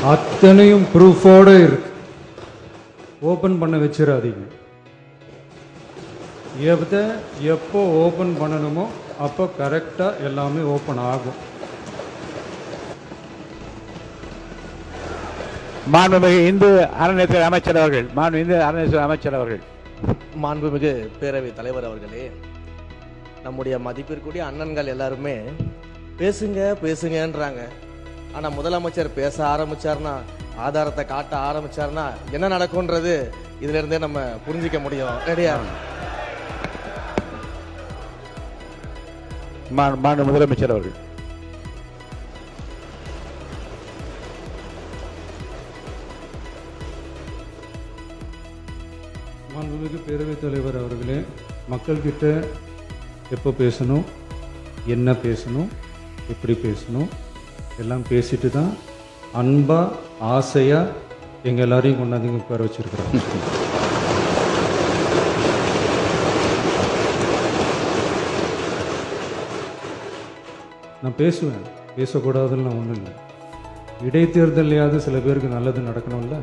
அத்தனையும் ப்ரூஃபோடு இருக்கு. ஓப்பன் பண்ண வச்சிடாதீங்க. எப்போ ஓப்பன் பண்ணணுமோ அப்போ கரெக்டாக எல்லாமே ஓப்பன் ஆகும். மாண்புமிகு இந்து அறநிலையத்துறை அமைச்சர் அவர்கள், இந்து அறநிலையத்துறை அமைச்சர் அவர்கள். மாண்புமிகு பேரவைத் தலைவர் அவர்களே, நம்முடைய மதிப்பிற்குரிய அண்ணன்கள் எல்லாருமே பேசுங்க பேசுங்கன்றாங்க. ஆனால் முதலமைச்சர் பேச ஆரம்பிச்சார்னா, ஆதாரத்தை காட்ட ஆரம்பிச்சார்னா என்ன நடக்கும்ன்றது இதுல இருந்தே நம்ம புரிஞ்சிக்க முடியும். ரெடியா? மாண்பு முதலமைச்சர் அவர்கள். மாண்புமிகு பேரவைத் தலைவர் அவர்களே, மக்கள்கிட்ட எப்போ பேசணும், என்ன பேசணும், எப்படி பேசணும் எல்லாம் பேசிட்டு தான் அன்பாக ஆசையாக எங்கள் எல்லாரையும் கொண்டாந்து உட்கார வச்சுருக்குறோம். நான் பேசுவேன், பேசக்கூடாதுன்னு ஒன்றும் இல்லை. இடைத்தேர்தலையாவது சில பேருக்கு நல்லது நடக்கணும்ல.